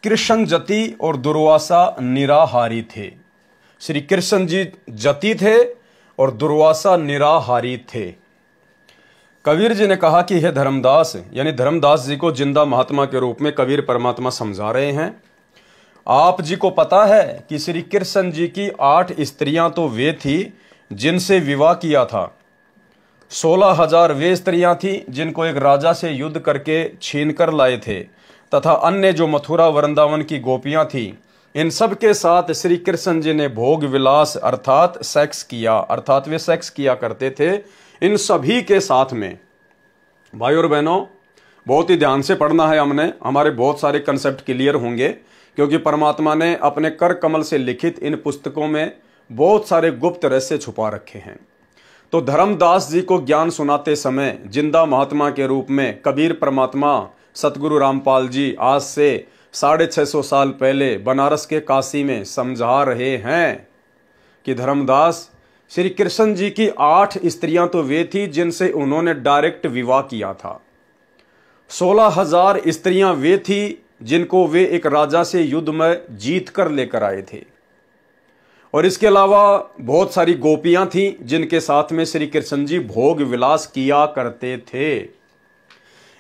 कृष्ण जति और दुर्वासा निराहारी थे। श्री कृष्ण जी जति थे और दुर्वासा निराहारी थे। कबीर जी ने कहा कि हे धर्मदास, यानी धर्मदास जी को जिंदा महात्मा के रूप में कबीर परमात्मा समझा रहे हैं, आप जी को पता है कि श्री कृष्ण जी की 8 स्त्रियां तो वे थी जिनसे विवाह किया था। 16,000 वे स्त्रियां थी जिनको एक राजा से युद्ध करके छीन कर लाए थे, तथा अन्य जो मथुरा वृंदावन की गोपियां थी, इन सब के साथ श्री कृष्ण जी ने भोग विलास अर्थात सेक्स किया, अर्थात वे सेक्स किया करते थे इन सभी के साथ में। भाई और बहनों, बहुत ही ध्यान से पढ़ना है हमने, हमारे बहुत सारे कंसेप्ट क्लियर होंगे, क्योंकि परमात्मा ने अपने कर कमल से लिखित इन पुस्तकों में बहुत सारे गुप्त रहस्य छुपा रखे हैं। तो धर्मदास जी को ज्ञान सुनाते समय जिंदा महात्मा के रूप में कबीर परमात्मा सतगुरु रामपाल जी आज से 650 साल पहले बनारस के काशी में समझा रहे हैं कि धर्मदास, श्री कृष्ण जी की 8 स्त्रियां तो वे थी जिनसे उन्होंने डायरेक्ट विवाह किया था। 16,000 स्त्रियां वे थी जिनको वे एक राजा से युद्ध में जीत कर लेकर आए थे, और इसके अलावा बहुत सारी गोपियां थीं जिनके साथ में श्री कृष्ण जी भोग विलास किया करते थे।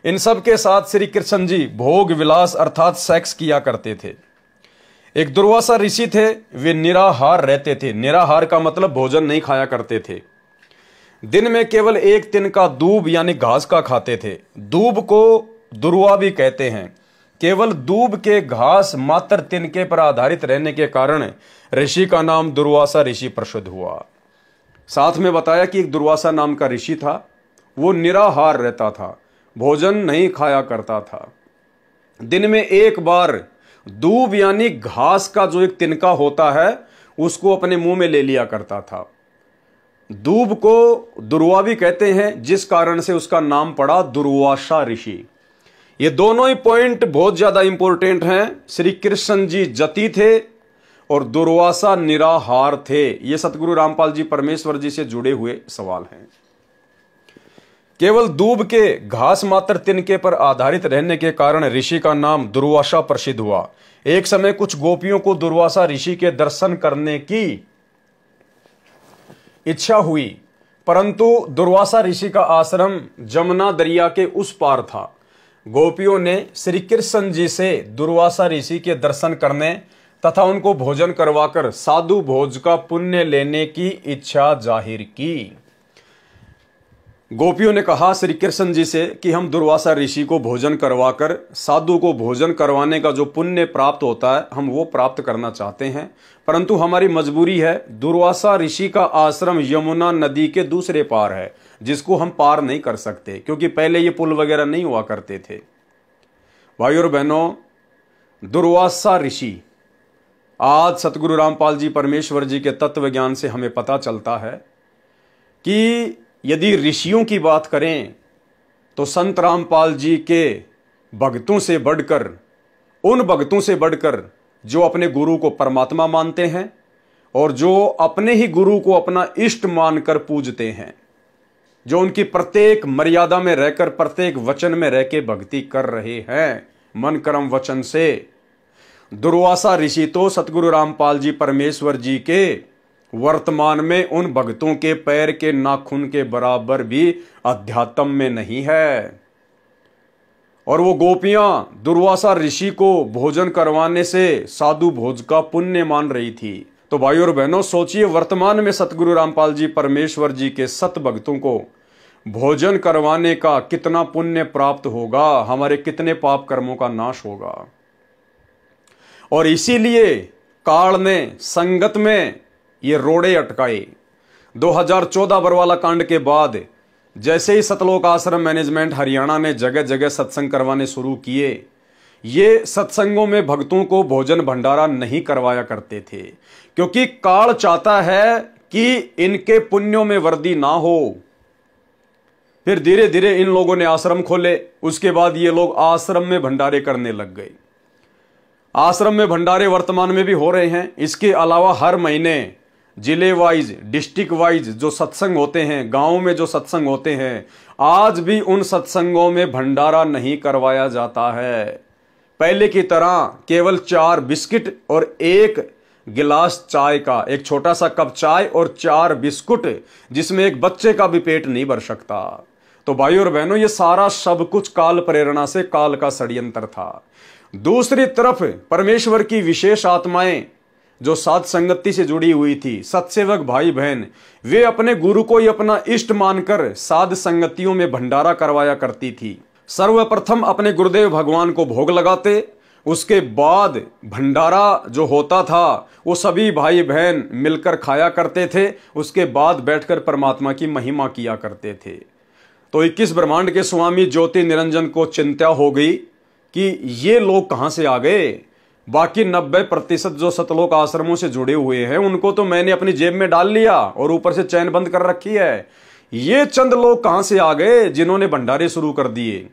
इन सब के साथ श्री कृष्ण जी भोग विलास अर्थात सेक्स किया करते थे। एक दुर्वासा ऋषि थे, वे निराहार रहते थे। निराहार का मतलब भोजन नहीं खाया करते थे। दिन में केवल एक तिनका दूब यानी घास का खाते थे। दूब को दुर्वा भी कहते हैं। केवल दूब के घास मात्र तिनके पर आधारित रहने के कारण ऋषि का नाम दुर्वासा ऋषि प्रसिद्ध हुआ। साथ में बताया कि एक दुर्वासा नाम का ऋषि था, वो निराहार रहता था, भोजन नहीं खाया करता था। दिन में एक बार दूब यानी घास का जो एक तिनका होता है उसको अपने मुंह में ले लिया करता था। दूब को दुर्वा भी कहते हैं, जिस कारण से उसका नाम पड़ा दुर्वासा ऋषि। ये दोनों ही पॉइंट बहुत ज्यादा इंपॉर्टेंट हैं। श्री कृष्ण जी जति थे और दुर्वासा निराहार थे। ये सतगुरु रामपाल जी परमेश्वर जी से जुड़े हुए सवाल हैं। केवल दूब के घास मात्र तिनके पर आधारित रहने के कारण ऋषि का नाम दुर्वासा प्रसिद्ध हुआ। एक समय कुछ गोपियों को दुर्वासा ऋषि के दर्शन करने की इच्छा हुई, परंतु दुर्वासा ऋषि का आश्रम जमुना दरिया के उस पार था। गोपियों ने श्री कृष्ण जी से दुर्वासा ऋषि के दर्शन करने तथा उनको भोजन करवाकर साधु भोज का पुण्य लेने की इच्छा जाहिर की। गोपियों ने कहा श्री कृष्ण जी से कि हम दुर्वासा ऋषि को भोजन करवाकर साधु को भोजन करवाने का जो पुण्य प्राप्त होता है हम वो प्राप्त करना चाहते हैं, परंतु हमारी मजबूरी है। दुर्वासा ऋषि का आश्रम यमुना नदी के दूसरे पार है, जिसको हम पार नहीं कर सकते, क्योंकि पहले ये पुल वगैरह नहीं हुआ करते थे। भाई और बहनों, दुर्वासा ऋषि, आज सतगुरु रामपाल जी परमेश्वर जी के तत्व ज्ञान से हमें पता चलता है कि यदि ऋषियों की बात करें तो संत रामपाल जी के भक्तों से बढ़कर, उन भक्तों से बढ़कर जो अपने गुरु को परमात्मा मानते हैं और जो अपने ही गुरु को अपना इष्ट मानकर पूजते हैं, जो उनकी प्रत्येक मर्यादा में रहकर प्रत्येक वचन में रह के भक्ति कर रहे हैं मन कर्म वचन से, दुर्वासा ऋषि तो सतगुरु रामपाल जी परमेश्वर जी के वर्तमान में उन भक्तों के पैर के नाखून के बराबर भी अध्यात्म में नहीं है। और वो गोपियां दुर्वासा ऋषि को भोजन करवाने से साधु भोज का पुण्य मान रही थी। तो भाई और बहनों, सोचिए वर्तमान में सतगुरु रामपाल जी परमेश्वर जी के सत भक्तों को भोजन करवाने का कितना पुण्य प्राप्त होगा, हमारे कितने पाप कर्मों का नाश होगा। और इसीलिए काल ने संगत में ये रोड़े अटकाए। 2014 बरवाला कांड के बाद जैसे ही सतलोक आश्रम मैनेजमेंट हरियाणा ने जगह जगह सत्संग करवाने शुरू किए, ये सत्संगों में भक्तों को भोजन भंडारा नहीं करवाया करते थे, क्योंकि काल चाहता है कि इनके पुण्यों में वृद्धि ना हो। फिर धीरे धीरे इन लोगों ने आश्रम खोले, उसके बाद ये लोग आश्रम में भंडारे करने लग गए। आश्रम में भंडारे वर्तमान में भी हो रहे हैं। इसके अलावा हर महीने जिले वाइज, डिस्ट्रिक्ट वाइज जो सत्संग होते हैं, गांव में जो सत्संग होते हैं, आज भी उन सत्संगों में भंडारा नहीं करवाया जाता है। पहले की तरह केवल 4 बिस्किट और 1 गिलास चाय का, एक छोटा सा कप चाय और 4 बिस्कुट, जिसमें एक बच्चे का भी पेट नहीं भर सकता। तो भाई और बहनों, ये सारा सब कुछ काल प्रेरणा से, काल का षड्यंत्र था। दूसरी तरफ परमेश्वर की विशेष आत्माएं जो साध संगति से जुड़ी हुई थी, सत्सेवक भाई बहन, वे अपने गुरु को ही अपना इष्ट मानकर साध संगतियों में भंडारा करवाया करती थी। सर्वप्रथम अपने गुरुदेव भगवान को भोग लगाते, उसके बाद भंडारा जो होता था वो सभी भाई बहन मिलकर खाया करते थे। उसके बाद बैठकर परमात्मा की महिमा किया करते थे। तो 21 ब्रह्मांड के स्वामी ज्योति निरंजन को चिंता हो गई कि ये लोग कहां से आ गए। बाकी 90% जो सतलोक आश्रमों से जुड़े हुए हैं उनको तो मैंने अपनी जेब में डाल लिया और ऊपर से चैन बंद कर रखी है। ये चंद लोग कहां से आ गए जिन्होंने भंडारे शुरू कर दिए।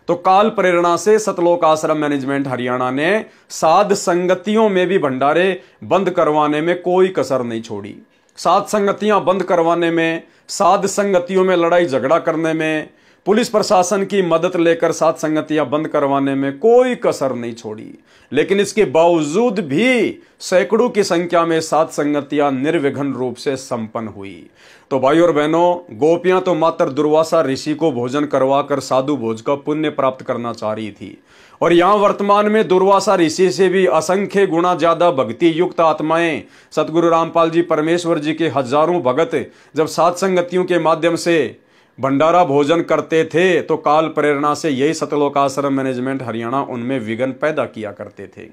तो काल प्रेरणा से सतलोक आश्रम मैनेजमेंट हरियाणा ने साध संगतियों में भी भंडारे बंद करवाने में कोई कसर नहीं छोड़ी। साध संगतियां बंद करवाने में, साध संगतियों में लड़ाई झगड़ा करने में, पुलिस प्रशासन की मदद लेकर साध संगतियां बंद करवाने में कोई कसर नहीं छोड़ी। लेकिन इसके बावजूद भी सैकड़ों की संख्या में साध संगतियां निर्विघ्न रूप से संपन्न हुई। तो भाई और बहनों, गोपियां तो मात्र दुर्वासा ऋषि को भोजन करवाकर साधु भोज का पुण्य प्राप्त करना चाह रही थी। और यहां वर्तमान में दुर्वासा ऋषि से भी असंख्य गुना ज्यादा भक्ति युक्त आत्माएं सतगुरु रामपाल जी परमेश्वर जी के हजारों भगत जब साध संगतियों के माध्यम से भंडारा भोजन करते थे तो काल प्रेरणा से यही सतलोक आश्रम मैनेजमेंट हरियाणा उनमें विघ्न पैदा किया करते थे।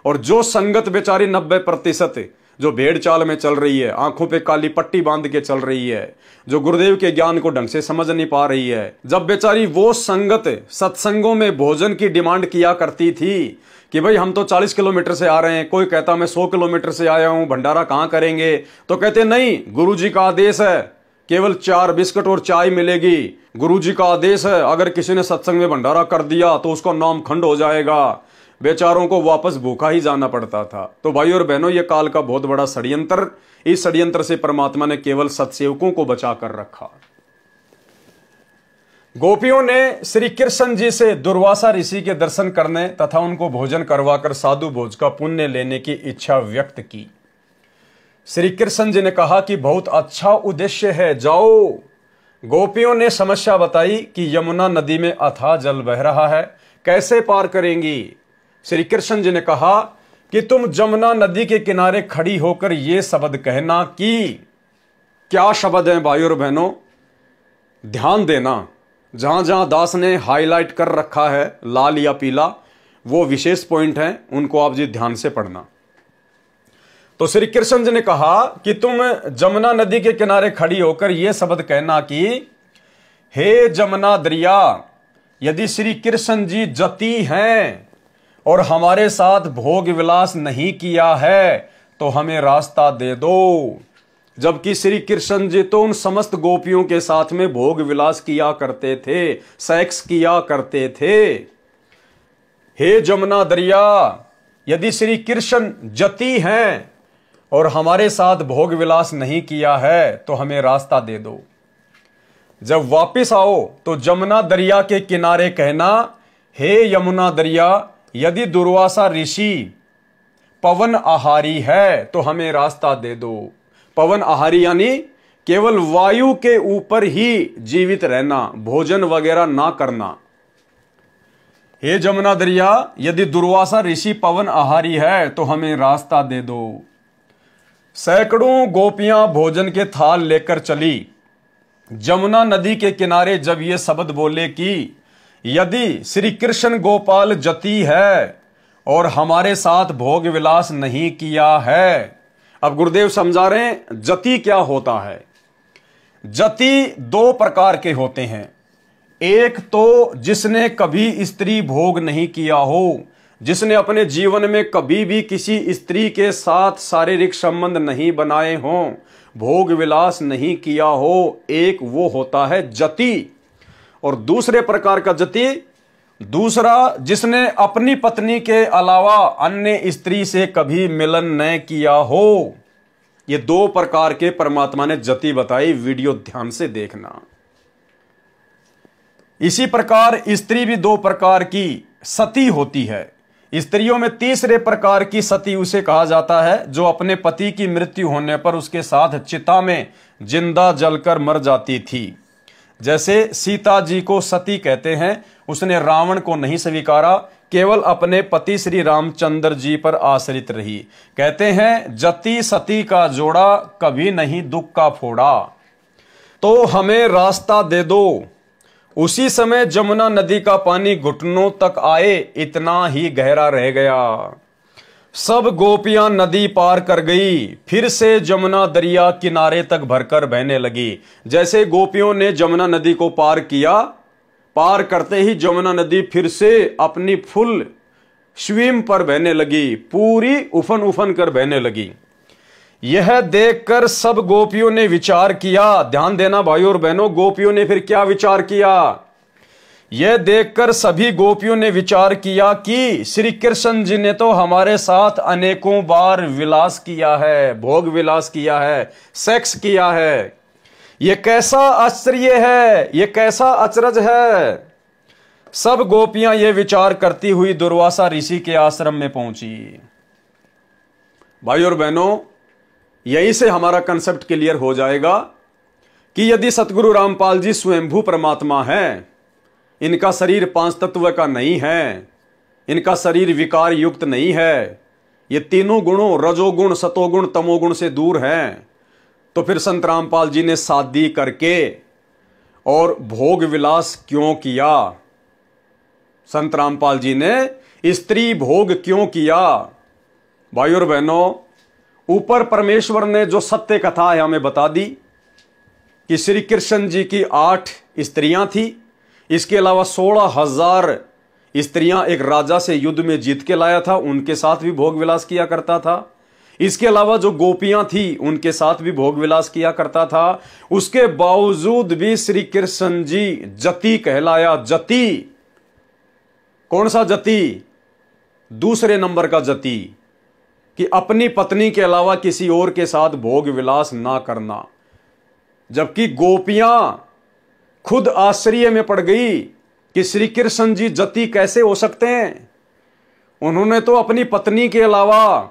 और जो संगत बेचारी 90% जो भेड़ चाल में चल रही है, आंखों पे काली पट्टी बांध के चल रही है, जो गुरुदेव के ज्ञान को ढंग से समझ नहीं पा रही है, जब बेचारी वो संगत सत्संगों में भोजन की डिमांड किया करती थी कि भाई हम तो 40 किलोमीटर से आ रहे हैं, कोई कहता मैं 100 किलोमीटर से आया हूं, भंडारा कहां करेंगे, तो कहते नहीं, गुरुजी का आदेश है, केवल 4 बिस्कुट और चाय मिलेगी। गुरुजी का आदेश है, अगर किसी ने सत्संग में भंडारा कर दिया तो उसका नाम खंड हो जाएगा। बेचारों को वापस भूखा ही जाना पड़ता था। तो भाई और बहनों, यह काल का बहुत बड़ा षड्यंत्र, इस षड्यंत्र से परमात्मा ने केवल सत्सेवकों को बचा कर रखा। गोपियों ने श्री कृष्ण जी से दुर्वासा ऋषि के दर्शन करने तथा उनको भोजन करवाकर साधु भोज का पुण्य लेने की इच्छा व्यक्त की। श्री कृष्ण जी ने कहा कि बहुत अच्छा उद्देश्य है, जाओ। गोपियों ने समस्या बताई कि यमुना नदी में अथाह जल बह रहा है, कैसे पार करेंगी। श्री कृष्ण जी ने कहा कि तुम जमुना नदी के किनारे खड़ी होकर ये शब्द कहना कि, क्या शब्द है भाई और बहनों, ध्यान देना। जहां जहां दास ने हाईलाइट कर रखा है लाल या पीला, वो विशेष पॉइंट हैं, उनको आप जी ध्यान से पढ़ना। तो श्री कृष्ण जी ने कहा कि तुम जमुना नदी के किनारे खड़ी होकर यह शब्द कहना कि हे जमुना दरिया, यदि श्री कृष्ण जी जती हैं और हमारे साथ भोग विलास नहीं किया है तो हमें रास्ता दे दो। जबकि श्री कृष्ण जी तो उन समस्त गोपियों के साथ में भोग विलास किया करते थे, सेक्स किया करते थे। हे जमुना दरिया, यदि श्री कृष्ण जती हैं और हमारे साथ भोग विलास नहीं किया है तो हमें रास्ता दे दो। जब वापिस आओ तो जमुना दरिया के किनारे कहना, हे यमुना दरिया, यदि दुर्वासा ऋषि पवन आहारी है तो हमें रास्ता दे दो। पवन आहारी यानी केवल वायु के ऊपर ही जीवित रहना, भोजन वगैरह ना करना। हे जमुना दरिया, यदि दुर्वासा ऋषि पवन आहारी है तो हमें रास्ता दे दो। सैकड़ों गोपियां भोजन के थाल लेकर चली। जमुना नदी के किनारे जब ये शब्द बोले कि यदि श्री कृष्ण गोपाल जती है और हमारे साथ भोग विलास नहीं किया है। अब गुरुदेव समझा रहे हैं जति क्या होता है। जति 2 प्रकार के होते हैं। एक तो जिसने कभी स्त्री भोग नहीं किया हो, जिसने अपने जीवन में कभी भी किसी स्त्री के साथ शारीरिक संबंध नहीं बनाए हों, भोग विलास नहीं किया हो, एक वो होता है जति। और दूसरे प्रकार का जति, दूसरा जिसने अपनी पत्नी के अलावा अन्य स्त्री से कभी मिलन न किया हो। ये 2 प्रकार के परमात्मा ने जति बताई, वीडियो ध्यान से देखना। इसी प्रकार स्त्री भी 2 प्रकार की सती होती है। स्त्रियों में तीसरे प्रकार की सती उसे कहा जाता है जो अपने पति की मृत्यु होने पर उसके साथ चिता में जिंदा जलकर मर जाती थी। जैसे सीता जी को सती कहते हैं, उसने रावण को नहीं स्वीकारा, केवल अपने पति श्री रामचंद्र जी पर आश्रित रही। कहते हैं जति सती का जोड़ा कभी नहीं दुख का फोड़ा। तो हमें रास्ता दे दो। उसी समय जमुना नदी का पानी घुटनों तक आए, इतना ही गहरा रह गया। सब गोपियां नदी पार कर गई, फिर से जमुना दरिया किनारे तक भरकर बहने लगी। जैसे गोपियों ने जमुना नदी को पार किया, पार करते ही जमुना नदी फिर से अपनी फुल स्विम पर बहने लगी, पूरी उफन उफन कर बहने लगी। यह देखकर सब गोपियों ने विचार किया। ध्यान देना भाइयों और बहनों, गोपियों ने फिर क्या विचार किया? यह देखकर सभी गोपियों ने विचार किया कि श्री कृष्ण जी ने तो हमारे साथ अनेकों बार विलास किया है, भोग विलास किया है, सेक्स किया है। यह कैसा आश्चर्य है, यह कैसा अचरज है। सब गोपियां यह विचार करती हुई दुर्वासा ऋषि के आश्रम में पहुंची। भाइयों और बहनों, यहीं से हमारा कंसेप्ट क्लियर हो जाएगा कि यदि सतगुरु रामपाल जी स्वयंभू परमात्मा है, इनका शरीर पांच तत्व का नहीं है, इनका शरीर विकार युक्त नहीं है, ये तीनों गुणों रजोगुण सतोगुण तमोगुण से दूर है, तो फिर संत रामपाल जी ने शादी करके और भोग विलास क्यों किया? संत रामपाल जी ने स्त्री भोग क्यों किया? भाइयों और बहनों, ऊपर परमेश्वर ने जो सत्य कथा है हमें बता दी कि श्री कृष्ण जी की 8 स्त्रियां थी। इसके अलावा 16,000 स्त्रियां एक राजा से युद्ध में जीत के लाया था, उनके साथ भी भोग विलास किया करता था। इसके अलावा जो गोपियां थी उनके साथ भी भोग विलास किया करता था। उसके बावजूद भी श्री कृष्ण जी जति कहलाया। जति कौन सा जति? दूसरे नंबर का जति, कि अपनी पत्नी के अलावा किसी और के साथ भोग विलास ना करना। जबकि गोपियां खुद आश्चर्य में पड़ गई कि श्री कृष्ण जी जति कैसे हो सकते हैं। उन्होंने तो अपनी पत्नी के अलावा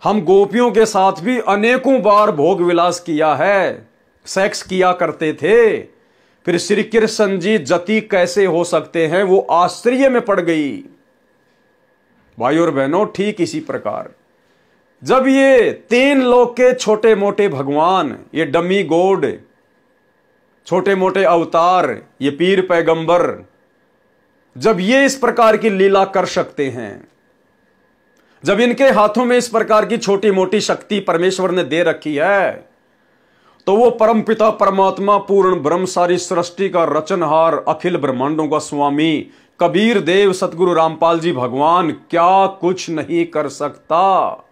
हम गोपियों के साथ भी अनेकों बार भोग विलास किया है, सेक्स किया करते थे, फिर श्री कृष्ण जी जति कैसे हो सकते हैं? वो आश्चर्य में पड़ गई। भाइयों और बहनों, ठीक इसी प्रकार जब ये 3 लोक के छोटे मोटे भगवान, ये डमी गॉड, छोटे मोटे अवतार, ये पीर पैगंबर, जब ये इस प्रकार की लीला कर सकते हैं, जब इनके हाथों में इस प्रकार की छोटी मोटी शक्ति परमेश्वर ने दे रखी है, तो वो परमपिता परमात्मा पूर्ण ब्रह्म सारी सृष्टि का रचनहार अखिल ब्रह्मांडों का स्वामी कबीर देव सतगुरु रामपाल जी भगवान क्या कुछ नहीं कर सकता?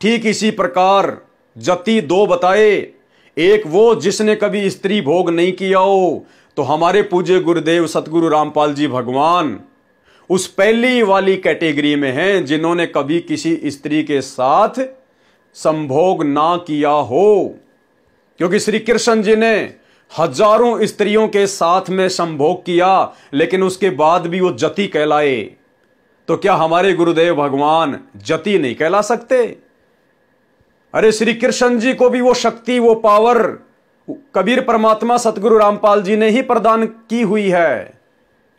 ठीक इसी प्रकार जति 2 बताए। एक वो जिसने कभी स्त्री भोग नहीं किया हो, तो हमारे पूज्य गुरुदेव सतगुरु रामपाल जी भगवान उस पहली वाली कैटेगरी में हैं, जिन्होंने कभी किसी स्त्री के साथ संभोग ना किया हो। क्योंकि श्री कृष्ण जी ने हजारों स्त्रियों के साथ में संभोग किया, लेकिन उसके बाद भी वो जति कहलाए। तो क्या हमारे गुरुदेव भगवान जति नहीं कहला सकते? अरे श्री कृष्ण जी को भी वो शक्ति, वो पावर कबीर परमात्मा सतगुरु रामपाल जी ने ही प्रदान की हुई है।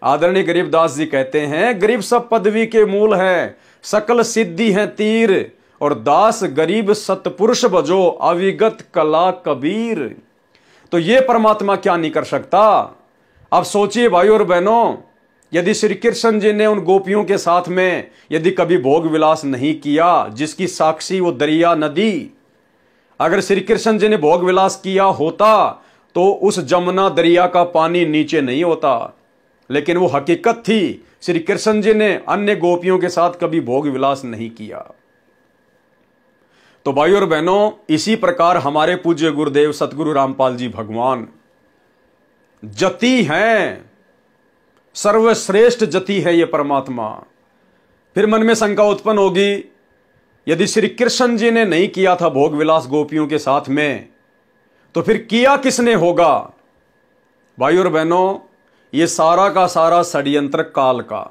आदरणीय गरीबदास जी कहते हैं, गरीब सब पदवी के मूल है, सकल सिद्धि है तीर, और दास गरीब सतपुरुष बजो अविगत कला कबीर। तो ये परमात्मा क्या नहीं कर सकता? अब सोचिए भाइयों और बहनों, यदि श्री कृष्ण जी ने उन गोपियों के साथ में यदि कभी भोग विलास नहीं किया, जिसकी साक्षी वो दरिया नदी, अगर श्री कृष्ण जी ने भोग विलास किया होता तो उस जमुना दरिया का पानी नीचे नहीं होता। लेकिन वो हकीकत थी, श्री कृष्ण जी ने अन्य गोपियों के साथ कभी भोग विलास नहीं किया। तो भाइयों और बहनों, इसी प्रकार हमारे पूज्य गुरुदेव सतगुरु रामपाल जी भगवान जति हैं, सर्वश्रेष्ठ जति है ये परमात्मा। फिर मन में शंका उत्पन्न होगी, यदि श्री कृष्ण जी ने नहीं किया था भोग विलास गोपियों के साथ में, तो फिर किया किसने होगा? भाइयों और बहनों, ये सारा का सारा षड्यंत्र काल का।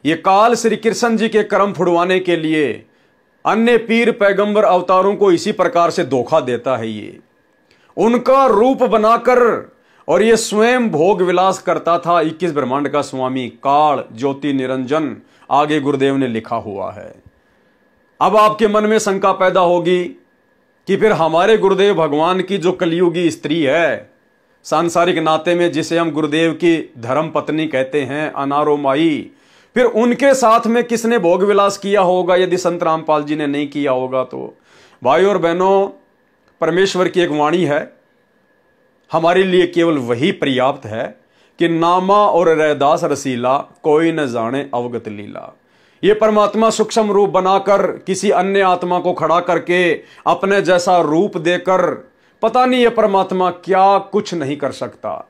ये काल श्री कृष्ण जी के कर्म फुड़वाने के लिए अन्य पीर पैगंबर अवतारों को इसी प्रकार से धोखा देता है। ये उनका रूप बनाकर, और ये स्वयं भोग विलास करता था। 21 ब्रह्मांड का स्वामी काल ज्योति निरंजन आगे गुरुदेव ने लिखा हुआ है। अब आपके मन में शंका पैदा होगी कि फिर हमारे गुरुदेव भगवान की जो कलियुगी स्त्री है सांसारिक नाते में, जिसे हम गुरुदेव की धर्म पत्नी कहते हैं, अनारो माई, फिर उनके साथ में किसने भोग विलास किया होगा यदि संत रामपाल जी ने नहीं किया होगा? तो भाई और बहनों, परमेश्वर की एक वाणी है, हमारे लिए केवल वही पर्याप्त है कि नामा और रैदास रसीला, कोई न जाने अवगत लीला। ये परमात्मा सूक्ष्म रूप बनाकर किसी अन्य आत्मा को खड़ा करके अपने जैसा रूप देकर, पता नहीं ये परमात्मा क्या कुछ नहीं कर सकता।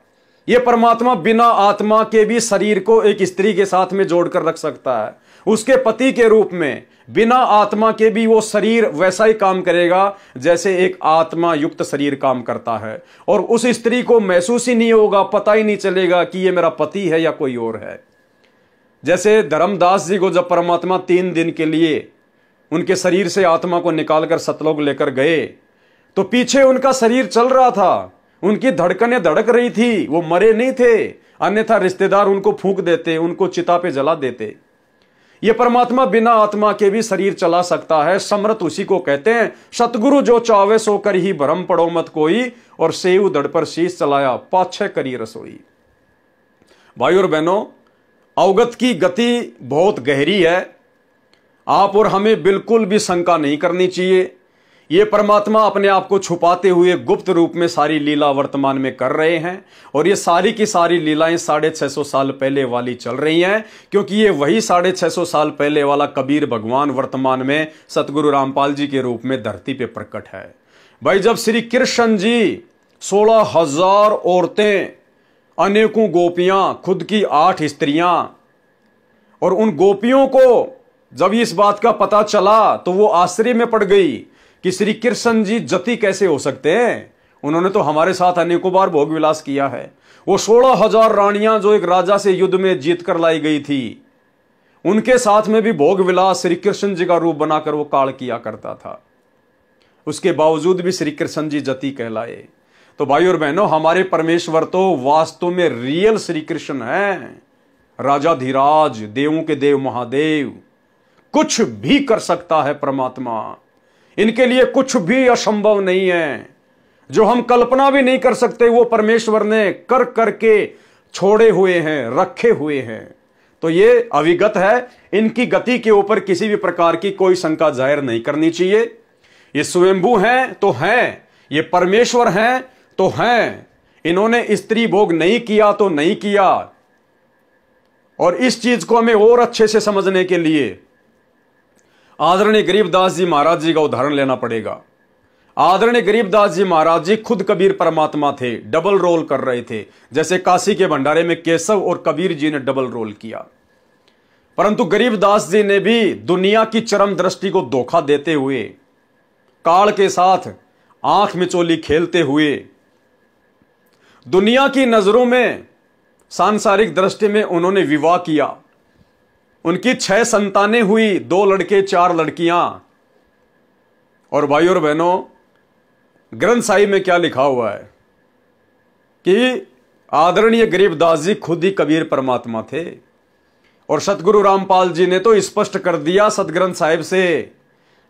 ये परमात्मा बिना आत्मा के भी शरीर को एक स्त्री के साथ में जोड़कर रख सकता है। उसके पति के रूप में बिना आत्मा के भी वो शरीर वैसा ही काम करेगा जैसे एक आत्मा युक्त शरीर काम करता है, और उस स्त्री को महसूस ही नहीं होगा, पता ही नहीं चलेगा कि ये मेरा पति है या कोई और है। जैसे धर्मदास जी को जब परमात्मा 3 दिन के लिए उनके शरीर से आत्मा को निकालकर सतलोक लेकर गए, तो पीछे उनका शरीर चल रहा था, उनकी धड़कनें धड़क रही थी, वो मरे नहीं थे, अन्यथा रिश्तेदार उनको फूंक देते, उनको चिता पे जला देते। ये परमात्मा बिना आत्मा के भी शरीर चला सकता है। समर्थ उसी को कहते हैं, सतगुरु जो चावे सो कर ही भरम पड़ो मत कोई, और सेव दड़ पर शीश चलाया पाछे करी रसोई। भाई और बहनों, अवगत की गति बहुत गहरी है। आप और हमें बिल्कुल भी शंका नहीं करनी चाहिए। ये परमात्मा अपने आप को छुपाते हुए गुप्त रूप में सारी लीला वर्तमान में कर रहे हैं, और ये सारी की सारी लीलाएं 650 साल पहले वाली चल रही हैं, क्योंकि ये वही 650 साल पहले वाला कबीर भगवान वर्तमान में सतगुरु रामपाल जी के रूप में धरती पे प्रकट है। भाई, जब श्री कृष्ण जी 16,000 औरतें, अनेकों गोपियां, खुद की 8 स्त्रियां, और उन गोपियों को जब इस बात का पता चला तो वो आश्चर्य में पड़ गई कि श्री कृष्ण जी जति कैसे हो सकते हैं। उन्होंने तो हमारे साथ अनेकों बार भोग विलास किया है। वो 16,000 रानियां जो एक राजा से युद्ध में जीत कर लाई गई थी, उनके साथ में भी भोग विलास श्री कृष्ण जी का रूप बनाकर वो काल किया करता था। उसके बावजूद भी श्री कृष्ण जी जति कहलाए। तो भाई और बहनों, हमारे परमेश्वर तो वास्तव में रियल श्री कृष्ण हैं, राजाधिराज, देवों के देव महादेव। कुछ भी कर सकता है परमात्मा, इनके लिए कुछ भी असंभव नहीं है। जो हम कल्पना भी नहीं कर सकते वो परमेश्वर ने कर करके छोड़े हुए हैं, रखे हुए हैं। तो ये अविगत है, इनकी गति के ऊपर किसी भी प्रकार की कोई शंका जाहिर नहीं करनी चाहिए। ये स्वयंभू हैं तो हैं, ये परमेश्वर हैं तो हैं। इन्होंने स्त्री भोग नहीं किया तो नहीं किया। और इस चीज को हमें और अच्छे से समझने के लिए आदरणीय गरीबदास जी महाराज जी का उदाहरण लेना पड़ेगा। आदरणीय गरीबदास जी महाराज जी खुद कबीर परमात्मा थे, डबल रोल कर रहे थे। जैसे काशी के भंडारे में केशव और कबीर जी ने डबल रोल किया, परंतु गरीबदास जी ने भी दुनिया की चरम दृष्टि को धोखा देते हुए, काल के साथ आंख मिचोली खेलते हुए, दुनिया की नजरों में सांसारिक दृष्टि में उन्होंने विवाह किया। उनकी 6 संतानें हुई, 2 लड़के 4 लड़कियां। और भाई और बहनों, ग्रंथ साहिब में क्या लिखा हुआ है कि आदरणीय गरीबदास जी खुद ही कबीर परमात्मा थे। और सतगुरु रामपाल जी ने तो स्पष्ट कर दिया सतग्रंथ साहिब से।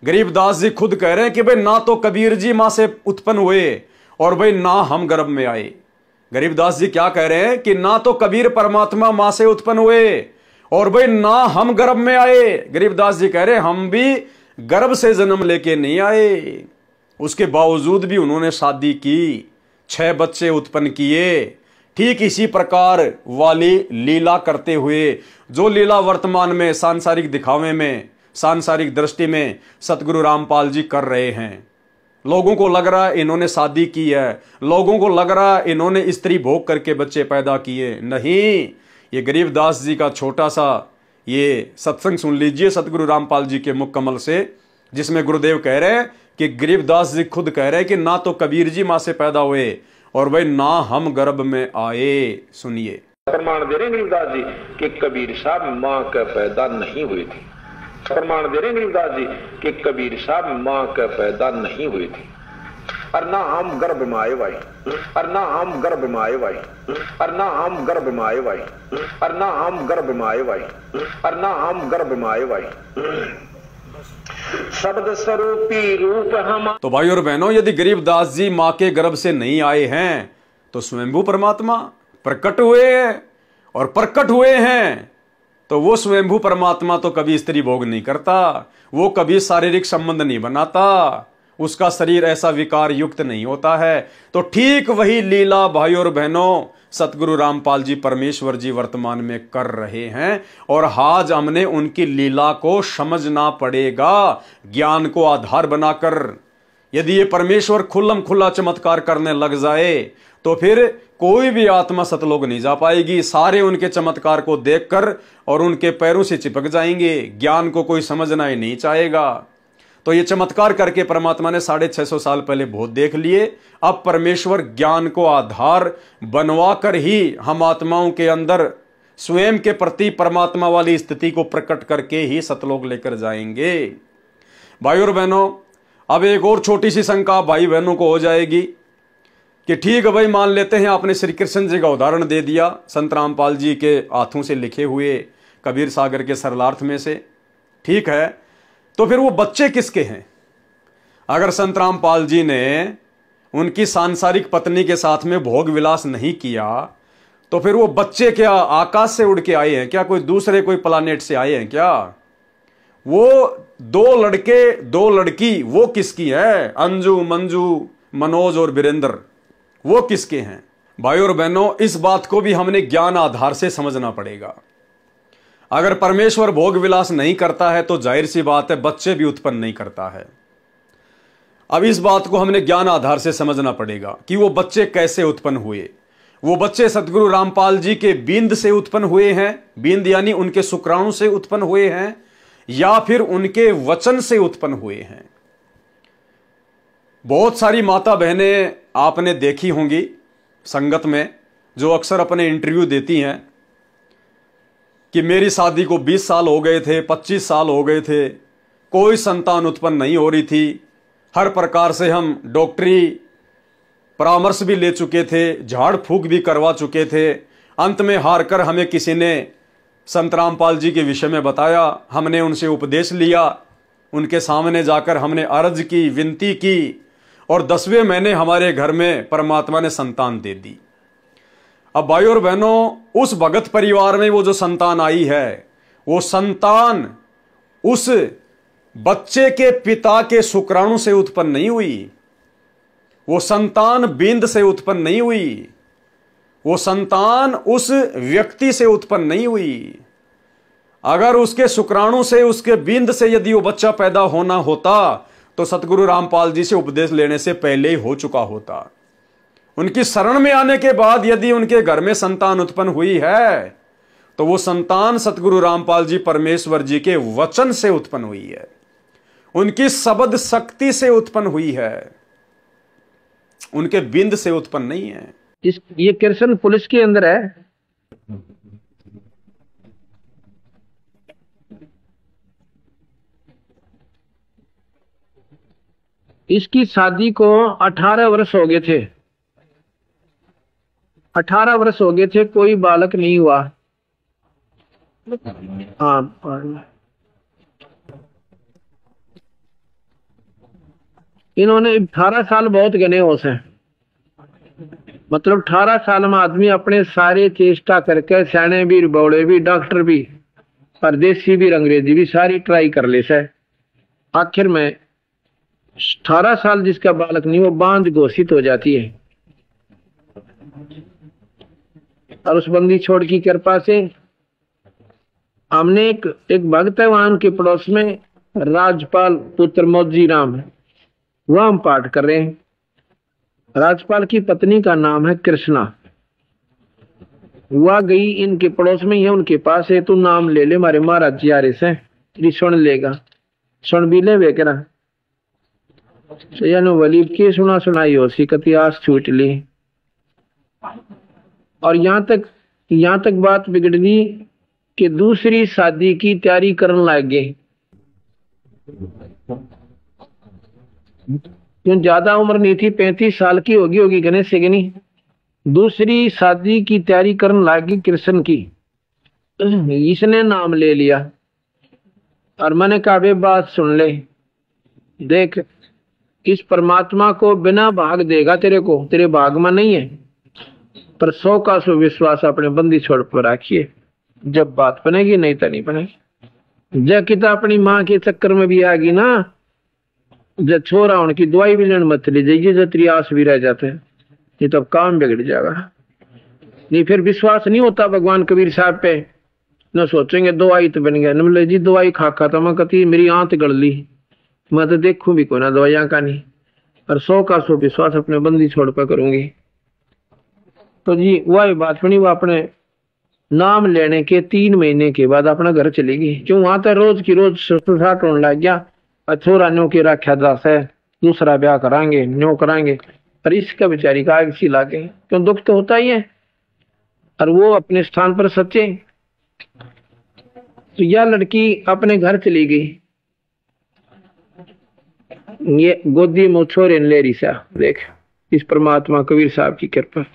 गरीबदास जी खुद कह रहे हैं कि भाई ना तो कबीर जी मां से उत्पन्न हुए और भाई ना हम गर्भ में आए। गरीबदास जी क्या कह रहे हैं कि ना तो कबीर परमात्मा मां से उत्पन्न हुए और भाई ना हम गर्भ में आए। गरीबदास जी कह रहे हैं हम भी गर्भ से जन्म लेके नहीं आए। उसके बावजूद भी उन्होंने शादी की, 6 बच्चे उत्पन्न किए। ठीक इसी प्रकार वाली लीला करते हुए, जो लीला वर्तमान में सांसारिक दिखावे में, सांसारिक दृष्टि में सतगुरु रामपाल जी कर रहे हैं। लोगों को लग रहा है इन्होंने शादी की है, लोगों को लग रहा है इन्होंने स्त्री भोग करके बच्चे पैदा किए। नहीं, ये गरीबदास जी का छोटा सा ये सत्संग सुन लीजिए सतगुरु रामपाल जी के मुख कमल से, जिसमें गुरुदेव कह रहे हैं कि गरीबदास जी खुद कह रहे हैं कि ना तो कबीर जी मां से पैदा हुए और भाई ना हम गर्भ में आए। सुनिए। प्रमाण दे रहे गरीबदास जी कि कबीर साहब मां के पैदा नहीं हुए थे। प्रमाण दे रहे गरीबदास जी कि कबीर साहब मां के पैदा नहीं हुए थे। और ना हम गर्भ में आए भाई, और ना हम गर्भ में आए भाई, और ना हम गर्भ में आए भाई, और ना हम गर्भ में आए भाई, और ना हम गर्भ में आए भाई। शब्द स्वरूपी रूप हम। तो भाई और बहनों, यदि गरीबदास जी मां के गर्भ से नहीं आए हैं तो स्वयंभू परमात्मा प्रकट हुए हैं, और प्रकट हुए हैं तो वो स्वयंभू परमात्मा तो कभी स्त्री भोग नहीं करता, वो कभी शारीरिक संबंध नहीं बनाता, उसका शरीर ऐसा विकार युक्त नहीं होता है। तो ठीक वही लीला भाई और बहनों सतगुरु रामपाल जी परमेश्वर जी वर्तमान में कर रहे हैं, और आज हमने उनकी लीला को समझना पड़ेगा ज्ञान को आधार बनाकर। यदि ये परमेश्वर खुल्लम खुल्ला चमत्कार करने लग जाए तो फिर कोई भी आत्मा सतलोक नहीं जा पाएगी। सारे उनके चमत्कार को देखकर और उनके पैरों से चिपक जाएंगे, ज्ञान को कोई समझना ही नहीं चाहेगा। तो ये चमत्कार करके परमात्मा ने 650 साल पहले बहुत देख लिए। अब परमेश्वर ज्ञान को आधार बनवा कर ही हम आत्माओं के अंदर स्वयं के प्रति परमात्मा वाली स्थिति को प्रकट करके ही सतलोक लेकर जाएंगे। भाई और बहनों, अब एक और छोटी सी शंका भाई बहनों को हो जाएगी कि ठीक है भाई, मान लेते हैं आपने श्री कृष्ण जी का उदाहरण दे दिया संत रामपाल जी के हाथों से लिखे हुए कबीर सागर के सरलार्थ में से, ठीक है, तो फिर वो बच्चे किसके हैं? अगर संत रामपाल जी ने उनकी सांसारिक पत्नी के साथ में भोग विलास नहीं किया तो फिर वो बच्चे क्या आकाश से उड़ के आए हैं क्या? कोई दूसरे कोई प्लानेट से आए हैं क्या? वो 2 लड़के 2 लड़की वो किसकी है? अंजू, मंजू, मनोज और वीरेंद्र वो किसके हैं? भाई और बहनों, इस बात को भी हमने ज्ञान आधार से समझना पड़ेगा। अगर परमेश्वर भोग विलास नहीं करता है तो जाहिर सी बात है बच्चे भी उत्पन्न नहीं करता है। अब इस बात को हमने ज्ञान आधार से समझना पड़ेगा कि वो बच्चे कैसे उत्पन्न हुए। वो बच्चे सतगुरु रामपाल जी के बींद से उत्पन्न हुए हैं, बींद यानी उनके शुक्राणु से उत्पन्न हुए हैं, या फिर उनके वचन से उत्पन्न हुए हैं। बहुत सारी माता बहनें आपने देखी होंगी संगत में जो अक्सर अपने इंटरव्यू देती हैं कि मेरी शादी को 20 साल हो गए थे, 25 साल हो गए थे, कोई संतान उत्पन्न नहीं हो रही थी, हर प्रकार से हम डॉक्टरी परामर्श भी ले चुके थे, झाड़ फूक भी करवा चुके थे, अंत में हार कर हमें किसी ने संत रामपाल जी के विषय में बताया, हमने उनसे उपदेश लिया, उनके सामने जाकर हमने अर्ज की, विनती की, और 10वें महीने हमारे घर में परमात्मा ने संतान दे दी। अब भाई और बहनों, उस भगत परिवार में वो जो संतान आई है, वो संतान उस बच्चे के पिता के शुक्राणु से उत्पन्न नहीं हुई, वो संतान बींद से उत्पन्न नहीं हुई, वो संतान उस व्यक्ति से उत्पन्न नहीं हुई। अगर उसके शुक्राणु से, उसके बींद से यदि वो बच्चा पैदा होना होता तो सतगुरु रामपाल जी से उपदेश लेने से पहले ही हो चुका होता। उनकी शरण में आने के बाद यदि उनके घर में संतान उत्पन्न हुई है तो वो संतान सतगुरु रामपाल जी परमेश्वर जी के वचन से उत्पन्न हुई है, उनकी शब्द शक्ति से उत्पन्न हुई है, उनके बिंद से उत्पन्न नहीं है। ये कृष्ण पुलिस के अंदर है। इसकी शादी को 18 वर्ष हो गए थे, 18 वर्ष हो गए थे, कोई बालक नहीं हुआ। हाँ, इन्होंने 18 साल बहुत गने हो से, मतलब 18 साल में आदमी अपने सारे चेष्टा करके, सैने भी, बौड़े भी, डॉक्टर भी, परदेसी भी, अंग्रेजी भी सारी ट्राई कर ले से, आखिर में 18 साल जिसका बालक नहीं, वो बांझ घोषित हो जाती है। और उस बंदी छोड़ की कृपा से हमने एक भक्त है वहां उनके पड़ोस में, राजपाल पुत्र मोजी राम है, वह हम पाठ कर रहे हैं। राजपाल की पत्नी का नाम है कृष्णा। वह गई इनके पड़ोस में ही है, उनके पास है, तू नाम ले ले हमारे महाराज जी आ रहे से, सुन लेगा, सुन भी ले वे करा वलीद की सुना सुनाई हो सी कति आस छूट ली। और यहाँ तक यहां तक बात बिगड़ गई कि दूसरी शादी की तैयारी करने लग गए। क्यों, ज्यादा उम्र नहीं थी, 35 साल की होगी गणेश से नहीं। दूसरी शादी की तैयारी करने लगी कृष्ण की। इसने नाम ले लिया और मैंने कहा बे बात सुन ले, देख इस परमात्मा को बिना भाग देगा तेरे को, तेरे भाग में नहीं है, पर 100 का 100 विश्वास अपने बंदी छोड़ पर रखिए, जब बात बनेगी नहीं तो नहीं बनेगी। जब किता अपनी माँ के चक्कर में भी आ गई ना, जब छोरा उनकी दवाई भी लेने मत ले जाइए, जब तेरी आस भी रह जाते हैं, ये तो काम बिगड़ जाएगा। नहीं फिर विश्वास नहीं होता भगवान कबीर साहब पे, न सोचेंगे दवाई तो बन गया, न बोले जी दवाई खा था मैं कहती मेरी आंत गड़ ली, मैं तो देखूं भी कोई ना दवाइयां का नहीं, और 100 का 100 विश्वास अपने बंदी छोड़ पर करूंगी। तो जी वही बात बनी, वो अपने नाम लेने के 3 महीने के बाद अपना घर चली गई। क्यों, वहां तो रोज की रोज ससुराट होने लग गया, छोरा न्यो की रखा दास है, दूसरा ब्याह कराएंगे न्यो कराएंगे, और इसका बेचारी का आग सी लागे। क्यों, दुख तो होता ही है, और वो अपने स्थान पर सच्चे। तो यह लड़की अपने घर चली गई, ये गोदी में छोरे ले रही सा, देख इस परमात्मा कबीर साहब की कृपा,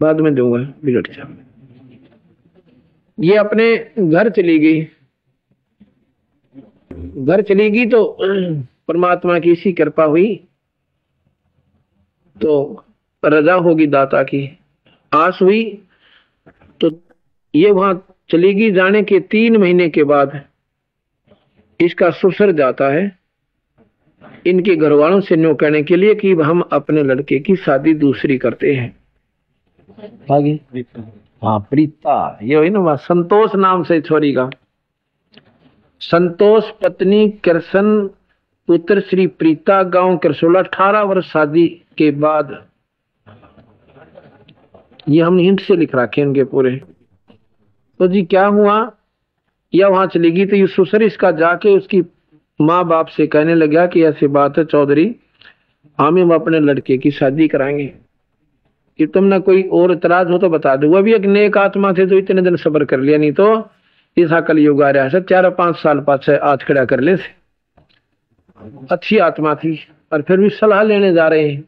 बाद में दूंगा बिगड़ जा। ये अपने घर चली गई, घर चली गई तो परमात्मा की इसी कृपा हुई, तो रजा होगी दाता की आस हुई। तो ये वहां चली गई, जाने के 3 महीने के बाद इसका ससुर जाता है इनके घर वालों से न्यों कहने के लिए कि हम अपने लड़के की शादी दूसरी करते हैं। आगे हाँ प्रीता, ये हुई ना, संतोष नाम से छोरी का, संतोष पत्नी कृष्ण पुत्र श्री प्रीता, गांव करसोला, 18 वर्ष शादी के बाद। ये हमने हिंट से लिख रखे इनके पूरे। तो जी क्या हुआ, या वहां चली गई तो ये ससुर इसका जाके उसकी माँ बाप से कहने लगा कि ऐसी बात है चौधरी, हम अपने लड़के की शादी कराएंगे, कि तुमने कोई और इतराज हो तो बता दो। वो भी एक नेक आत्मा थे जो इतने दिन सब्र कर लिया, नहीं तो इस कलयुग आ रहा है 4-5 साल पाछे हाथ खड़ा कर ले। अच्छी आत्मा थी, और फिर भी सलाह लेने जा रहे हैं।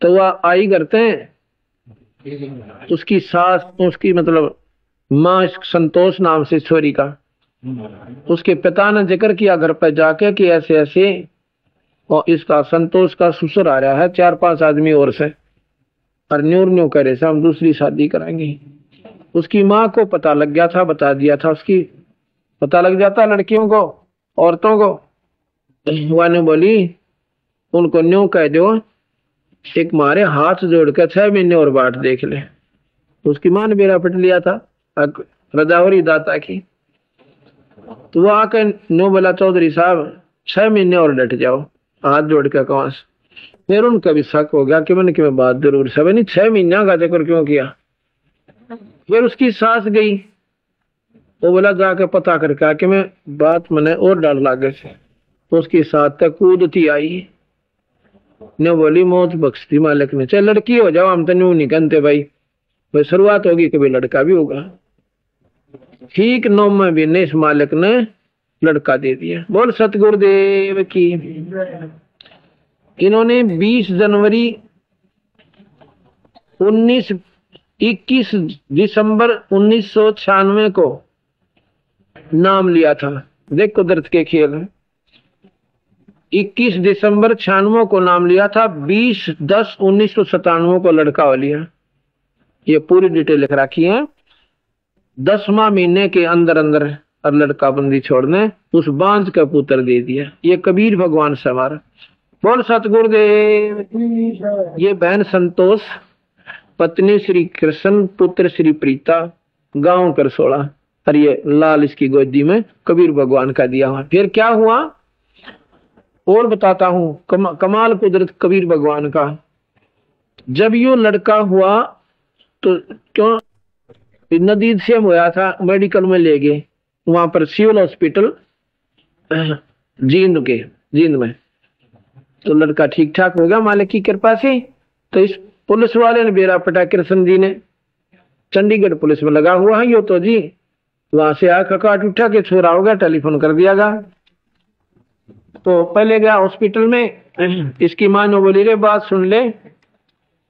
तो वह आई करते हैं, उसकी सास, उसकी मतलब माँ संतोष नाम से छोरी का, उसके पिता ने जिक्र किया घर पर जाके कि ऐसे ऐसे, और इसका संतोष का ससुर आ रहा है 4-5 आदमी और से, और न्यू करे से हम दूसरी शादी कराएंगे। उसकी माँ को पता लग गया था, बता दिया था, उसकी पता लग जाता लड़कियों को, औरतों को। वह ने बोली उनको न्यू कह दो, एक मारे हाथ जोड़कर 6 महीने और बाट देख ले। उसकी माँ ने बेरा पट लिया था रजावरी दाता की। तो वो आकर न्यू बोला चौधरी साहब 6 महीने और डट जाओ, हाथ जोड़ कर कौन। फिर उनका भी शक हो गया कि मैंने कि मैं बात जरूर सब नहीं 6 महीने का जिक्र क्यों किया। फिर उसकी सास गई, वो बोला जाकर पता करके आके मैं बात मैंने और डर लागे से। तो उसकी साथ तक कूदती आई, ने बोली मौत बख्शती मालिक ने, चाहे लड़की हो जाओ हम तो न्यू नहीं कहते भाई, शुरुआत होगी कभी लड़का भी होगा। ठीक 9वें महीने इस मालिक ने लड़का दे दिया। बोल सतगुरुदेव की। इन्होंने 20 जनवरी 21 दिसंबर 1996 को नाम लिया था। देख कुदरत के खेल है। 21 दिसंबर 96 को नाम लिया था, 20/10/1997 को लड़का हो लिया। ये पूरी डिटेल लिख रखी है। 10वां महीने के अंदर अंदर और लड़का बंदी छोड़ने उस बांझ का पुत्र दे दिया। ये कबीर भगवान से हमारा। बोल सतगुरुदेव। ये बहन संतोष, पत्नी श्री कृष्ण, पुत्र श्री प्रीता, गांव करसोला, और ये लाल इसकी गोदी में कबीर भगवान का दिया हुआ। फिर क्या हुआ और बताता हूं। कमाल कुदरत कबीर भगवान का। जब यो लड़का हुआ तो क्यों नदी से हुआ था, मेडिकल में ले गए, वहां पर सिविल हॉस्पिटल जींद में। तो लड़का ठीक ठाक हो गया मालिक की कृपा से। तो इस पुलिस वाले ने बेरा पटा कृष्ण जी ने, चंडीगढ़ पुलिस में लगा हुआ है यो तो जी। वहां से आकर काट उठा के छोरा होगा, टेलीफोन कर दिया गया। तो पहले गया हॉस्पिटल में, इसकी मां ने बोली रे बात सुन ले,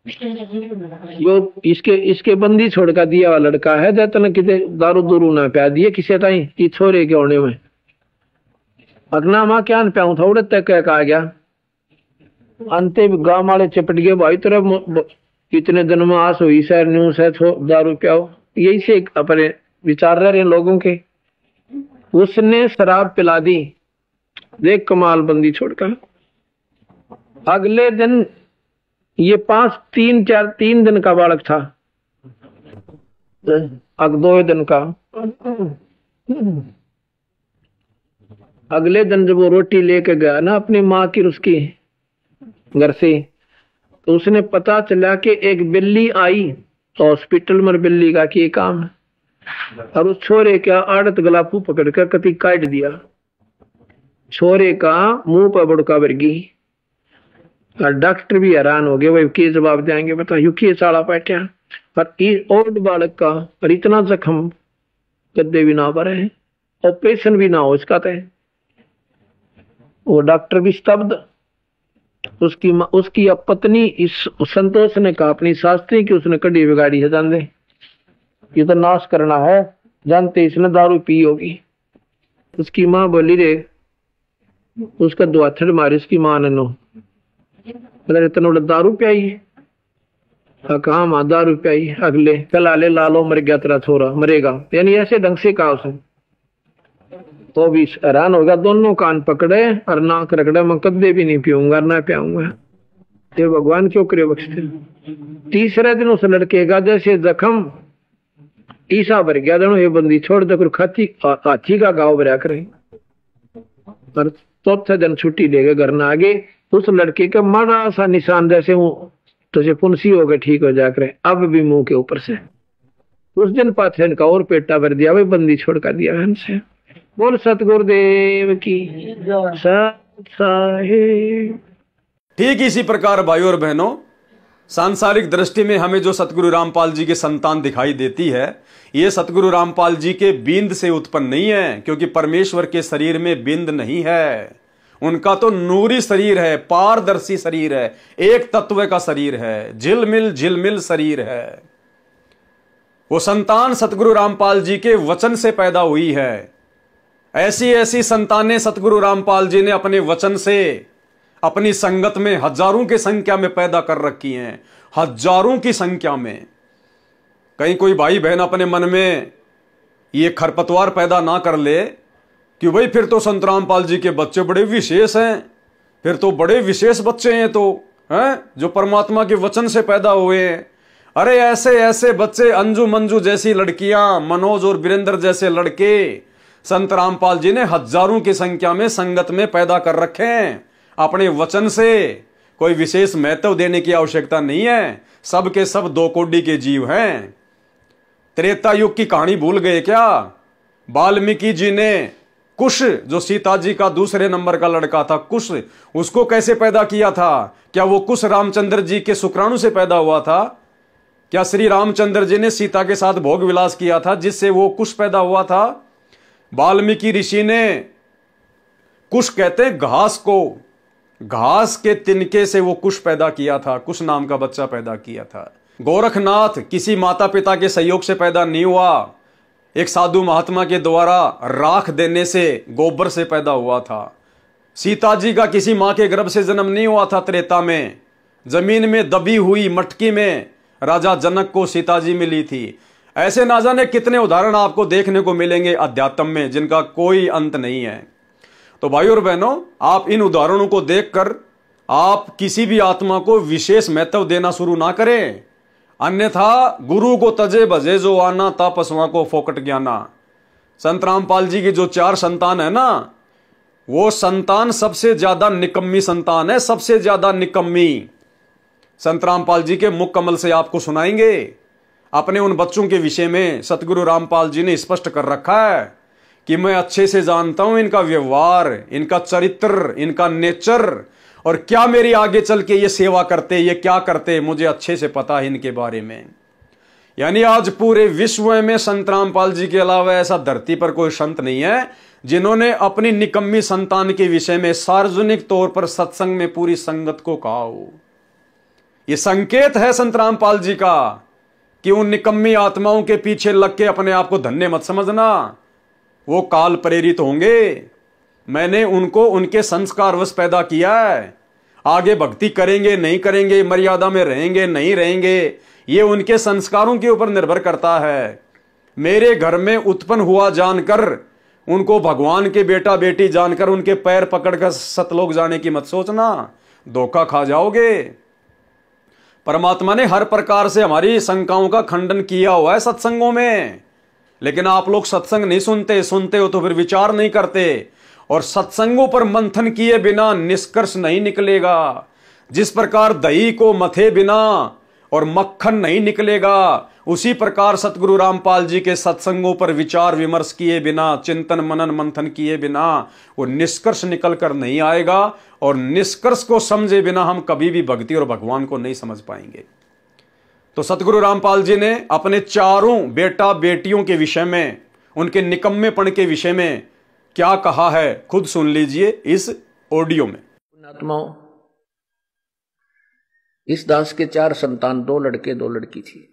जो इसके बंदी छोड़ का दिया हुआ लड़का है, जतन किते दारू दूरू ना प्या दिए किसी टाइम की छोरे के होने में, अगना मां क्या प्याऊ था उड़े तक कहा गया। अंते गांव वाले चपट गए, भाई तेरा इतने दिन में आस हुई सर न्यूज है दारू प्याओ, यही से अपने विचार रहे लोगों के। उसने शराब पिला दी, देख कमाल बंदी छोड़कर। अगले दिन ये 3 दिन का बालक था, अग 2 दिन का। अगले दिन जब वो रोटी लेके गया ना अपनी माँ की उसकी घर से, तो उसने पता चला कि एक बिल्ली आई तो हॉस्पिटल में बिल्ली का की काम है, और उस छोरे का आड़त गलापू पकड़ कर कति काट दिया। छोरे का मुंह पर बुड़का वर्गी, और डॉक्टर भी हैरान हो गए, भाई के जवाब देंगे बता यू के साड़ा बैठा। और ओल्ड बालक का और इतना जख्म कदे भी ना भरे, ऑपरेशन भी ना हो इसका तय। वो डॉक्टर भी स्तब्ध। उसकी पत्नी इस संतोष ने कहा अपनी शास्त्री की उसने कड़ी बिगाड़ी है, जान दे ये तो नाश करना है, जानते इसने दारू पी होगी। उसकी माँ बोली रे, उसका दुआथड़ मारे उसकी माँ ने नो, इतना दारू प्याई है, कहा माँ दारू प्याई। अगले कल ले लालो मर गया तेरा छोरा मरेगा, यानी ऐसे ढंग से कहा उसने। तो भी हैरान होगा, दोनों कान पकड़े और नाक रगड़े, मैं कदे भी नहीं पीऊंगा ना पियाऊंगा, ये भगवान क्यों करे बख्शते। तीसरे दिन उस लड़के का जैसे जख्म ईसा भर गया, दोनों ये बंदी छोड़ दे हाथी का गाँव भरा करे। और चौथे दिन छुट्टी लेके घर ना आगे, उस लड़के का माड़ा सा निशान जैसे वो तो पुंसी हो गए ठीक हो जाकर, अब भी मुंह के ऊपर से। उस दिन पाथेन का और पेटा भर दिया, वही बंदी छोड़ कर दिया हमसे। बोल सतगुरुदेव की सत साहिब। ठीक इसी प्रकार भाइयों और बहनों, सांसारिक दृष्टि में हमें जो सतगुरु रामपाल जी की संतान दिखाई देती है, ये सतगुरु रामपाल जी के बिंद से उत्पन्न नहीं है, क्योंकि परमेश्वर के शरीर में बिंद नहीं है। उनका तो नूरी शरीर है, पारदर्शी शरीर है, एक तत्व का शरीर है, झिलमिल झिलमिल शरीर है। वो संतान सतगुरु रामपाल जी के वचन से पैदा हुई है। ऐसी ऐसी संतानें सतगुरु रामपाल जी ने अपने वचन से अपनी संगत में हजारों की संख्या में पैदा कर रखी हैं, हजारों की संख्या में। कहीं कोई भाई बहन अपने मन में ये खरपतवार पैदा ना कर ले कि भाई फिर तो संत रामपाल जी के बच्चे बड़े विशेष हैं, फिर तो बड़े विशेष बच्चे हैं तो हैं जो परमात्मा के वचन से पैदा हुए हैं। अरे ऐसे ऐसे बच्चे, अंजू मंजू जैसी लड़कियां, मनोज और वीरेंद्र जैसे लड़के संत रामपाल जी ने हजारों की संख्या में संगत में पैदा कर रखे हैं अपने वचन से। कोई विशेष महत्व देने की आवश्यकता नहीं है, सब के सब 2 कोटि के जीव हैं। त्रेता युग की कहानी भूल गए क्या? वाल्मीकि जी ने कुश, जो सीता जी का दूसरे नंबर का लड़का था कुश, उसको कैसे पैदा किया था? क्या वो कुश रामचंद्र जी के शुक्राणु से पैदा हुआ था? क्या श्री रामचंद्र जी ने सीता के साथ भोग विलास किया था जिससे वो कुश पैदा हुआ था? वाल्मीकि ऋषि ने, कुश कहते हैं घास को, घास के तिनके से वो कुश पैदा किया था, कुश नाम का बच्चा पैदा किया था। गोरखनाथ किसी माता पिता के सहयोग से पैदा नहीं हुआ, एक साधु महात्मा के द्वारा राख देने से, गोबर से पैदा हुआ था। सीता जी का किसी मां के गर्भ से जन्म नहीं हुआ था। त्रेता में जमीन में दबी हुई मटकी में राजा जनक को सीता जी मिली थी। ऐसे ना जाने कितने उदाहरण आपको देखने को मिलेंगे अध्यात्म में, जिनका कोई अंत नहीं है। तो भाइयों और बहनों, आप इन उदाहरणों को देखकर आप किसी भी आत्मा को विशेष महत्व देना शुरू ना करें, अन्यथा गुरु को तजे भजे जो आना, तापसवा को फोकट ज्ञाना। संत रामपाल जी की जो 4 संतान है ना, वो संतान सबसे ज्यादा निकम्मी संतान है, सबसे ज्यादा निकम्मी। संत रामपाल जी के मुख कमल से आपको सुनाएंगे। अपने उन बच्चों के विषय में सतगुरु रामपाल जी ने स्पष्ट कर रखा है कि मैं अच्छे से जानता हूं इनका व्यवहार, इनका चरित्र, इनका नेचर, और क्या मेरी आगे चल के ये सेवा करते, ये क्या करते, मुझे अच्छे से पता है इनके बारे में। यानी आज पूरे विश्व में संत रामपाल जी के अलावा ऐसा धरती पर कोई संत नहीं है जिन्होंने अपनी निकम्मी संतान के विषय में सार्वजनिक तौर पर सत्संग में पूरी संगत को कहा हो। यह संकेत है संत रामपाल जी का कि उन निकम्मी आत्माओं के पीछे लग के अपने आप को धन्य मत समझना, वो काल प्रेरित होंगे। मैंने उनको उनके संस्कारवश पैदा किया है। आगे भक्ति करेंगे नहीं करेंगे, मर्यादा में रहेंगे नहीं रहेंगे, ये उनके संस्कारों के ऊपर निर्भर करता है। मेरे घर में उत्पन्न हुआ जानकर, उनको भगवान के बेटा बेटी जानकर उनके पैर पकड़कर सतलोक जाने की मत सोचना, धोखा खा जाओगे। परमात्मा ने हर प्रकार से हमारी शंकाओं का खंडन किया हुआ है सत्संगों में, लेकिन आप लोग सत्संग नहीं सुनते, सुनते हो तो फिर विचार नहीं करते, और सत्संगों पर मंथन किए बिना निष्कर्ष नहीं निकलेगा। जिस प्रकार दही को मथे बिना और मक्खन नहीं निकलेगा, उसी प्रकार सतगुरु रामपाल जी के सत्संगों पर विचार विमर्श किए बिना, चिंतन मनन मंथन किए बिना वो निष्कर्ष निकल कर नहीं आएगा, और निष्कर्ष को समझे बिना हम कभी भी भक्ति और भगवान को नहीं समझ पाएंगे। तो सतगुरु रामपाल जी ने अपने चारों बेटा बेटियों के विषय में, उनके निकम्मेपन के विषय में क्या कहा है, खुद सुन लीजिए इस ऑडियो में। आत्माओं, इस दास के 4 संतान, 2 लड़के 2 लड़की थी।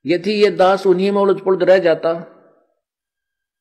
यदि ये दास उन्हीं में उलझ पुलझ रह जाता,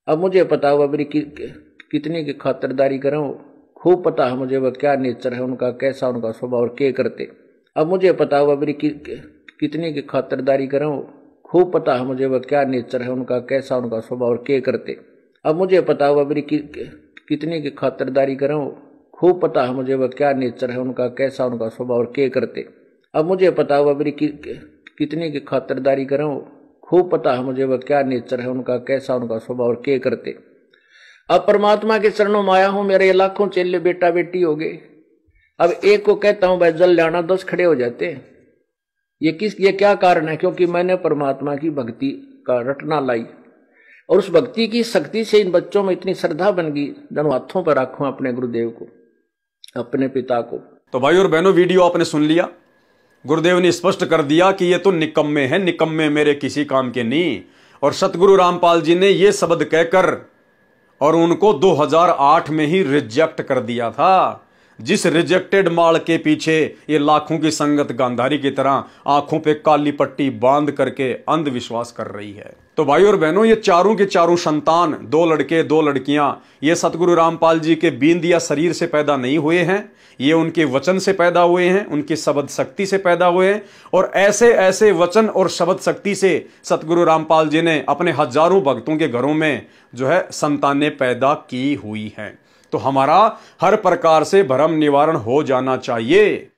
अब मुझे पता हुआ मेरी कितनी की खातिरदारी करूं, खूब पता है मुझे वह क्या नेचर है उनका, कैसा उनका स्वभाव और क्या करते। अब मुझे पता हुआ मेरी कितनी की खातिरदारी करूं, खूब पता है मुझे वह क्या नेचर है उनका, कैसा उनका स्वभाव और क्या करते। अब मुझे पता हुआ मेरी कितनी की खातिरदारी करूं, खूब पता है मुझे वह क्या नेचर है उनका, कैसा उनका स्वभाव और क्या करते। अब मुझे पता हुआ मेरी कितनी की खातिरदारी करूं, खूब पता है मुझे वह क्या नेचर है उनका, कैसा उनका स्वभाव और क्या करते। अब परमात्मा के चरणों में आया हूं, मेरे लाखों चेले बेटा बेटी हो गए। अब एक को कहता हूं भाई जल लाना, 10 खड़े हो जाते हैं। ये क्या कारण है? क्योंकि मैंने परमात्मा की भक्ति का रटना लाई, और उस भक्ति की शक्ति से इन बच्चों में इतनी श्रद्धा बन गई, दोनों हाथों पर रखूं अपने गुरुदेव को, अपने पिता को। तो भाई और बहनों, वीडियो आपने सुन लिया। गुरुदेव ने स्पष्ट कर दिया कि ये तो निकम्मे हैं, निकम्मे मेरे किसी काम के नहीं। और सतगुरु रामपाल जी ने ये शब्द कहकर और उनको 2008 में ही रिजेक्ट कर दिया था। जिस रिजेक्टेड माल के पीछे ये लाखों की संगत गांधारी की तरह आंखों पे काली पट्टी बांध करके अंधविश्वास कर रही है। तो भाई और बहनों, ये चारों के चारों संतान, 2 लड़के 2 लड़कियां, ये सतगुरु रामपाल जी के बींद या शरीर से पैदा नहीं हुए हैं, ये उनके वचन से पैदा हुए हैं, उनकी शब्द शक्ति से पैदा हुए हैं। और ऐसे ऐसे वचन और शब्द शक्ति से सतगुरु रामपाल जी ने अपने हजारों भक्तों के घरों में जो है संतानें पैदा की हुई हैं। तो हमारा हर प्रकार से भ्रम निवारण हो जाना चाहिए।